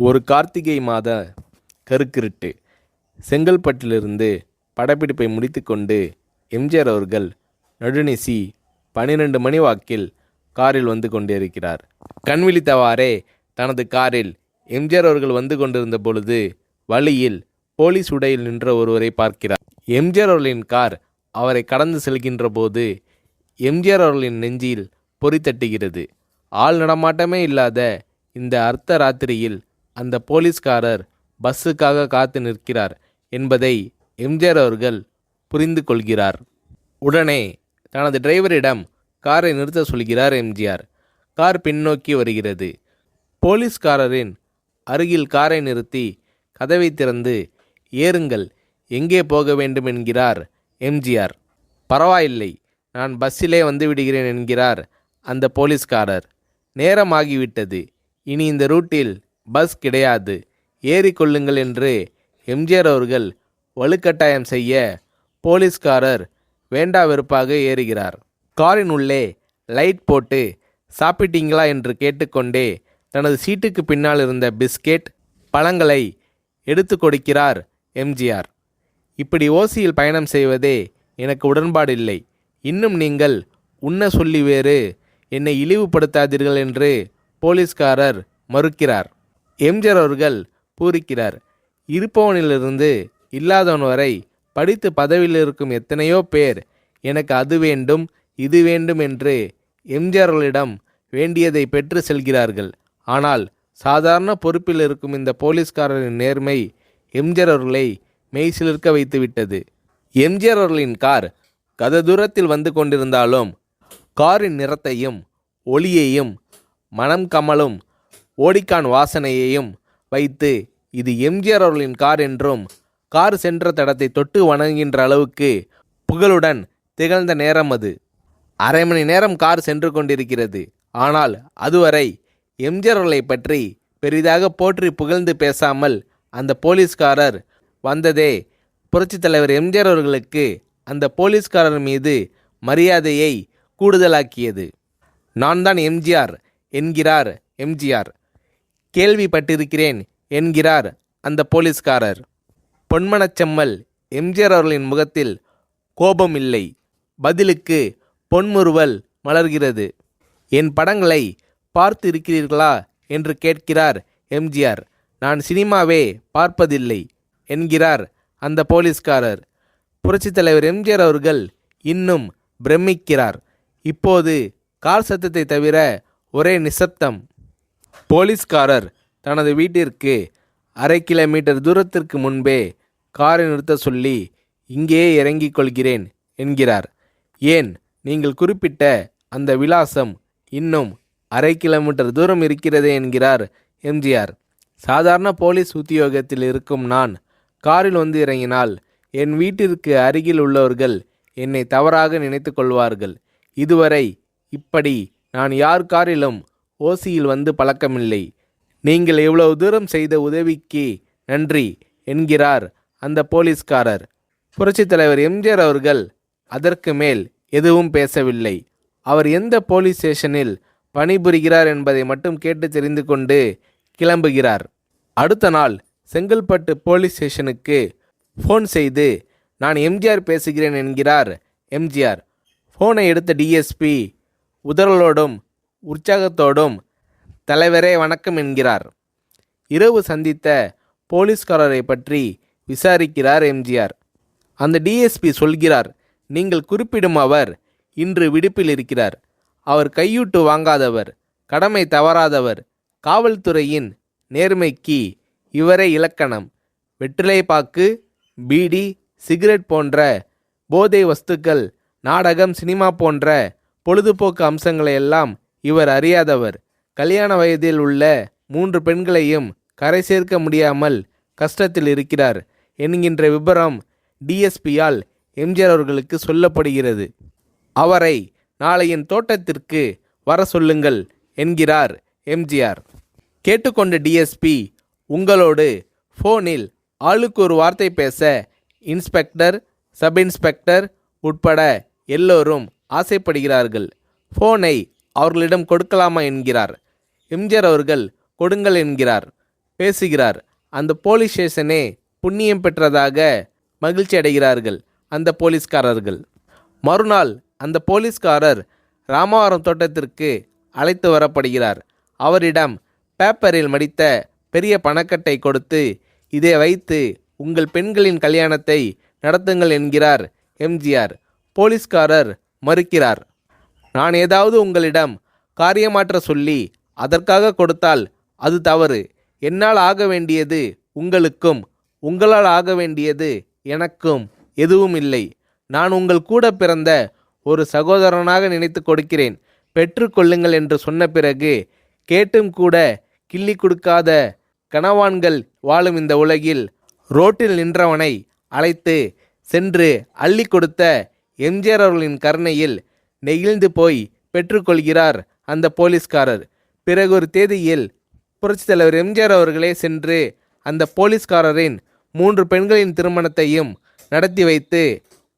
ஒரு கார்த்திகை மாத கருக்கிருட்டு. செங்கல்பட்டிலிருந்து படப்பிடிப்பை முடித்துக்கொண்டு எம்ஜிஆர் அவர்கள் நடுநிசி 12 மணி வாக்கில் காரில் வந்து கொண்டிருக்கிறார். கண் விழித்தவாறே தனது காரில் எம்ஜிஆர் அவர்கள் வந்து கொண்டிருந்த பொழுது வழியில் போலீஸ் உடையில் நின்ற ஒருவரை பார்க்கிறார். எம்ஜிஆர் அவர்களின் கார் அவரை கடந்து செல்கின்ற போது எம்ஜிஆர் அவர்களின் நெஞ்சில் பொறி தட்டுகிறது. ஆள் நடமாட்டமே இல்லாத இந்த அர்த்த ராத்திரியில் அந்த போலீஸ்காரர் பஸ்ஸுக்காக காத்து நிற்கிறார் என்பதை எம்ஜிஆர் அவர்கள் புரிந்து கொள்கிறார். உடனே தனது டிரைவரிடம் காரை நிறுத்த சொல்கிறார் எம்ஜிஆர். கார் பின்னோக்கி வருகிறது. போலீஸ்காரரின் அருகில் காரை நிறுத்தி கதவை திறந்து ஏறுங்கள், எங்கே போக வேண்டும் என்கிறார் எம்ஜிஆர். பரவாயில்லை, நான் பஸ்ஸிலே வந்து விடுகிறேன் என்கிறார் அந்த போலீஸ்காரர். நேரமாகிவிட்டது, இனி இந்த ரூட்டில் பஸ் கிடையாது, ஏறிக்கொள்ளுங்கள் என்று எம்ஜிஆர் அவர்கள் வலுக்கட்டாயம் செய்ய போலீஸ்காரர் வேண்டா வெறுப்பாக ஏறுகிறார். காரின் உள்ளே லைட் போட்டு சாப்பிட்டீங்களா என்று கேட்டுக்கொண்டே தனது சீட்டுக்கு பின்னால் இருந்த பிஸ்கெட் பழங்களை எடுத்து கொடுக்கிறார் எம்ஜிஆர். இப்படி ஓசியில் பயணம் செய்வதே எனக்கு உடன்பாடில்லை. இன்னும் நீங்கள் உண்ண சொல்லி வேறு என்னை இழிவுபடுத்தாதீர்கள் என்று போலீஸ்காரர் மறுக்கிறார். எம்ஜிஆர் அவர்கள் பூரிக்கிறார். இருப்பவனிலிருந்து இல்லாதவன் வரை படித்து பதவியில் இருக்கும் எத்தனையோ பேர் எனக்கு அது வேண்டும் இது வேண்டும் என்று எம்ஜிஆர் அவர்களிடம் வேண்டியதை பெற்று செல்கிறார்கள். ஆனால் சாதாரண பொறுப்பில் இருக்கும் இந்த போலீஸ்காரரின் நேர்மை எம்ஜிஆர் அவர்களை மெய்சிலிர்க்க வைத்துவிட்டது. எம்ஜிஆர் அவர்களின் கார் கத தூரத்தில் வந்து கொண்டிருந்தாலும் காரின் நிறத்தையும் ஒளியையும் மனம் கமலும் ஓடிக்கான் வாசனையையும் வைத்து இது எம்ஜிஆர் அவர்களின் கார் என்றும் கார் சென்ற தடத்தை தொட்டு வணங்குகின்ற அளவுக்கு புகழுடன் திகழ்ந்த நேரம் அது. அரை மணி நேரம் கார் சென்று கொண்டிருக்கிறது. ஆனால் அதுவரை எம்ஜிஆர் அவர்களை பற்றி பெரிதாக போற்றி புகழ்ந்து பேசாமல் அந்த போலீஸ்காரர் வந்ததே புரட்சித் தலைவர் எம்ஜிஆர் அவர்களுக்கு அந்த போலீஸ்காரர் மீது மரியாதையை கூடுதலாக்கியது. நான் தான் எம்ஜிஆர் என்கிறார் எம்ஜிஆர். கேள்விப்பட்டிருக்கிறேன் என்கிறார் அந்த போலீஸ்காரர். பொன்மனச்செம்மல் எம்ஜிஆர் அவர்களின் முகத்தில் கோபம் இல்லை, பதிலுக்கு பொன்முறுவல் மலர்கிறது. என் படங்களை பார்த்து இருக்கிறீர்களா என்று கேட்கிறார் எம்ஜிஆர். நான் சினிமாவே பார்ப்பதில்லை என்கிறார் அந்த போலீஸ்காரர். புரட்சித் தலைவர் எம்ஜிஆர் அவர்கள் இன்னும் பிரமிக்கிறார். இப்போது கார் சத்தத்தை தவிர ஒரே நிசப்தம். போலீஸ்காரர் தனது வீட்டிற்கு 1/2 கிலோமீட்டர் தூரத்திற்கு முன்பே காரை நிறுத்த சொல்லி இங்கேயே இறங்கிக் கொள்கிறேன் என்கிறார். ஏன், நீங்கள் குறிப்பிட்ட அந்த விலாசம் இன்னும் 1/2 கிலோமீட்டர் தூரம் இருக்கிறதே என்கிறார் எம்ஜிஆர். சாதாரண போலீஸ் உத்தியோகத்தில் இருக்கும் நான் காரில் வந்து இறங்கினால் என் வீட்டிற்கு அருகில் உள்ளவர்கள் என்னை தவறாக நினைத்து கொள்வார்கள். இதுவரை இப்படி நான் யார் காரிலும் ஓசியில் வந்து பழக்கமில்லை. நீங்கள் இவ்வளவு தூரம் செய்த உதவிக்கு நன்றி என்கிறார் அந்த போலீஸ்காரர். புரட்சித் தலைவர் எம்ஜிஆர் அவர்கள் அதற்கு மேல் எதுவும் பேசவில்லை. அவர் எந்த போலீஸ் ஸ்டேஷனில் பணிபுரிகிறார் என்பதை மட்டும் கேட்டு தெரிந்து கொண்டு கிளம்புகிறார். அடுத்த நாள் செங்கல்பட்டு போலீஸ் ஸ்டேஷனுக்கு ஃபோன் செய்து நான் எம்ஜிஆர் பேசுகிறேன் என்கிறார் எம்ஜிஆர். ஃபோனை எடுத்த டிஎஸ்பி உதறலோடும் உற்சாகத்தோடும் தலைவரே வணக்கம் என்கிறார். இரவு சந்தித்த போலீஸ்காரரை பற்றி விசாரிக்கிறார் எம்ஜிஆர். அந்த டிஎஸ்பி சொல்கிறார், நீங்கள் குறிப்பிடும் அவர் இன்று விடுப்பில் இருக்கிறார். அவர் கையூட்டு வாங்காதவர், கடமை தவறாதவர். காவல்துறையின் நேர்மைக்கு இவரே இலக்கணம். வெற்றிலை பாக்கு, பீடி, சிகரெட் போன்ற போதை வஸ்துக்கள், நாடகம், சினிமா போன்ற பொழுதுபோக்கு அம்சங்களையெல்லாம் இவர் அறியாதவர். கல்யாண வயதில் உள்ள 3 பெண்களையும் கரை சேர்க்க முடியாமல் கஷ்டத்தில் இருக்கிறார் என்கின்ற விபரம் டிஎஸ்பியால் எம்ஜிஆர் அவர்களுக்கு சொல்லப்படுகிறது. அவரை நாளை என் தோட்டத்திற்கு வர சொல்லுங்கள் என்கிறார் எம்ஜிஆர். கேட்டுக்கொண்ட டிஎஸ்பி உங்களோடு ஃபோனில் ஆளுக்கு ஒரு வார்த்தை பேச இன்ஸ்பெக்டர், சப் இன்ஸ்பெக்டர் உட்பட எல்லோரும் ஆசைப்படுகிறார்கள். ஃபோனை அவர்களிடம் கொடுக்கலாமா என்கிறார். எம்ஜிஆர் அவர்கள் கொடுங்கள் என்கிறார். பேசுகிறார். அந்த போலீஸ் ஸ்டேஷனே புண்ணியம் பெற்றதாக மகிழ்ச்சி அடைகிறார்கள் அந்த போலீஸ்காரர்கள். மறுநாள் அந்த போலீஸ்காரர் ராமவரம் தோட்டத்திற்கு அழைத்து வரப்படுகிறார். அவரிடம் பேப்பரில் மடித்த பெரிய பணக்கட்டை கொடுத்து, இதை வைத்து உங்கள் பெண்களின் கல்யாணத்தை நடத்துங்கள் என்கிறார் எம்ஜிஆர். போலீஸ்காரர் மறுக்கிறார். நான் ஏதாவது உங்களிடம் காரியமாற்ற சொல்லி அதற்காக கொடுத்தால் அது தவறு. என்னால் ஆக வேண்டியது உங்களுக்கும், உங்களால் ஆக வேண்டியது எனக்கும் எதுவும் இல்லை. நான் உங்கள் கூட பிறந்த ஒரு சகோதரனாக நினைத்து கொடுக்கிறேன், பெற்றுக்கொள்ளுங்கள் என்று சொன்ன பிறகு கேட்டும் கூட கிள்ளி கொடுக்காத கனவான்கள் வாழும் இந்த உலகில் ரோட்டில் நின்றவனை அழைத்து சென்று அள்ளி கொடுத்த எம்ஜிஆர் அவர்களின் கருணையில் நெகிழ்ந்து போய் பெற்றுக்கொள்கிறார் அந்த போலீஸ்காரர். பிறகு ஒரு தேதியில் புரட்சித் தலைவர் எம்ஜிஆர் அவர்களே சென்று அந்த போலீஸ்காரரின் 3 பெண்களின் திருமணத்தையும் நடத்தி வைத்து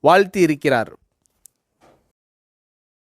வாழ்த்தி இருக்கிறார்.